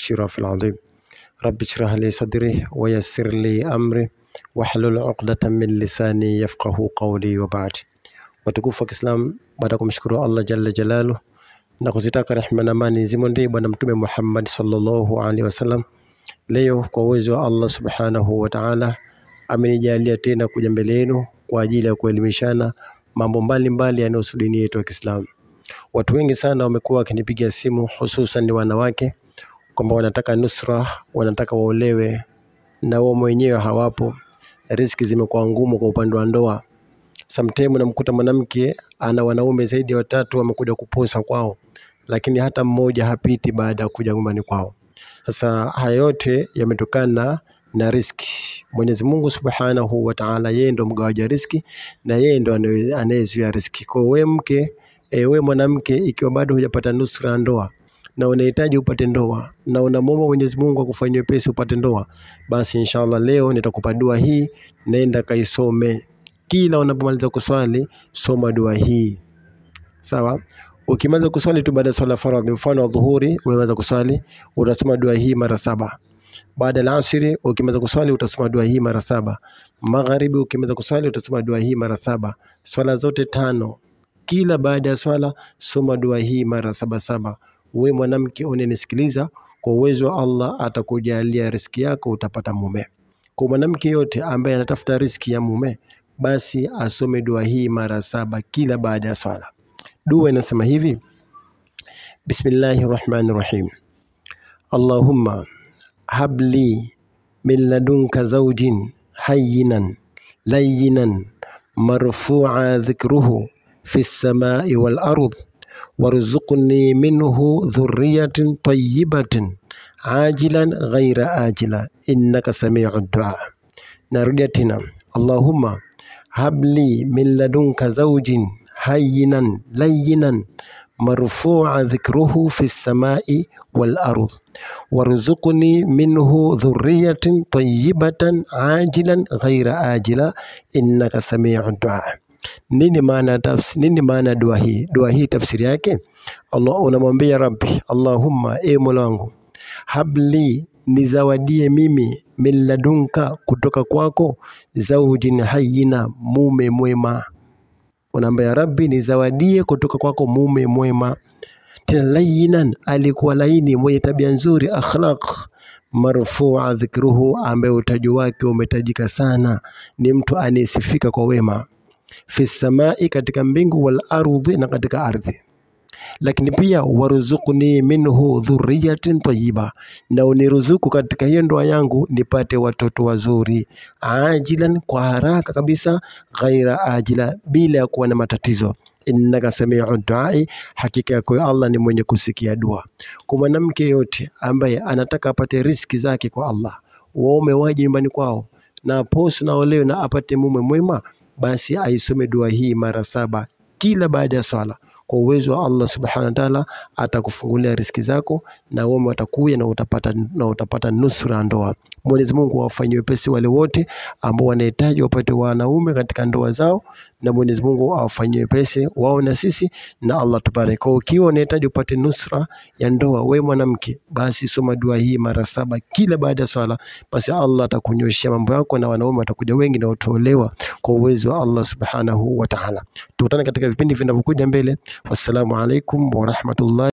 الشرف العظيم. رب اشرح لي صدري ويسر لي أمري wahlul uqdatan min lisani yafqahu qawli wa ba'd. Watukufu wa Kiislamu, baada kumshukuru Allah jalla jalalu na kuzitaka rehema na amani zimonde bwana mtume Muhammad sallallahu alaihi wasallam, leo kwa uwezo wa Allah subhanahu wa ta'ala amenijalia tena kuja mbele yenu kwa ajili ya kuelimishana mambo mbalimbali yanayohusu dini yetu ya Kiislamu. Watu wengi sana wamekuwa wakinipigia simu, hususan ni wanawake, kwamba wanataka nusra, wanataka waolewe na wao mwenyewe hawapo. Riziki zimekuwa ngumu kwa upande wa ndoa. Sometimes unamkuta mwanamke ana wanaume zaidi ya 3 wamekuja kuposa kwao, lakini hata mmoja hapiti baada ya kuja nyumbani kwao. Sasa haya yote yametokana na riziki. Mwenyezi Mungu Subhanahu wa Ta'ala, yeye ndo mgawaji riziki na yeye ndo anayezuia riziki. Kwa wewe mke, wewe mwanamke, ikiwa bado hujapata nusra ndoa na unahitaji upate ndoa na unamwomba Mwenyezi Mungu akufanyie pesa upate ndoa, basi inshallah leo nitakupa dua hii, nenda kaisome. Kila unapomaliza kuswali soma dua hii. Sawa? Ukimaliza kuswali tu baada ya swala faradhi, mfano dhuhuri umemaliza kuswali, utasoma dua hii mara 7. Baada ya asiri ukimaliza kuswali utasoma dua hii mara 7. Magharibi ukimaliza kuswali utasoma dua hii mara 7. Swala zote 5, kila baada ya swala soma dua hii mara 7. Wewe mwanamke unanisikiliza, kwa uwezo wa Allah atakujalia riziki yako, utapata mume. Kwa mwanamke yote ambaye anatafuta riziki ya mume, basi asome dua hii mara 7 kila baada ya swala. Dua inasema hivi: Bismillahirrahmanirrahim. Allahumma habli min ladunka zawjin hayyinan layyinan marfu'a dhikruhu fis samai wal ardh warzuqni minhu dhurriyatin tayyibatin ajilan ghaira ajila innaka sami'ud du'a. Narudia tena: Allahumma habli min ladunka zawjin hayyinan layyinan marfu'a dhikruhu fis samai wal ardh warzuqni minhu dhurriyatin tayyibatan ajilan ghaira ajila innaka sami'ud du'a. Nini maana dua hii? Dua hii tafsiri yake, Allah unamwambia Rabbi, Allahumma, Mola wangu, habli, nizawadie mimi, min ladunka, kutoka kwako, zawjin hayyina, mume mwema. Unaambia Rabbi, nizawadie kutoka kwako mume mwema, tena layyinan, alikuwa laini, mwenye tabia nzuri, akhlaq, marfu'a dhikruhu, ambaye utaji wake umetajika sana, ni mtu anesifika kwa wema, fi samai, katika mbingu, wal ardhi, na katika ardhi. Lakini pia warzuqni minhu dhurriyatin tayyiba, na uniruzuku katika hiyo ndoa yangu nipate watoto wazuri, ajilan, kwa haraka kabisa, ghaira ajila, bila ya kuwa na matatizo. Innaka sami'ud du'a, hakika yako Allah ni mwenye kusikia dua. Kwa mwanamke yote ambaye anataka apate riziki zake kwa Allah, waume waje nyumbani kwao na posu na oleo na apate mume mwema, basi aisome dua hii mara 7 kila baada ya swala. Kwa uwezo wa Allah subhanahu wa ta'ala atakufungulia riziki zako na wao watakuja na utapata nusra ndoa. Mwenyezi Mungu awafanyie wepesi wale wote ambao wanahitaji wapate wanaume katika ndoa zao, na Mwenyezi Mungu awafanyie wepesi wao na sisi, na Allah tubariki. Kwa ukiwa unahitaji upate nusra ya ndoa, wewe mwanamke, basi soma dua hii mara 7 kila baada ya swala, basi Allah atakunyoshia mambo yako na wanaume watakuja wengi na utolewa kwa uwezo wa Allah subhanahu wa ta'ala. Tukutane katika vipindi vinavyokuja mbele. Wassalamu alaikum wa rahmatullahi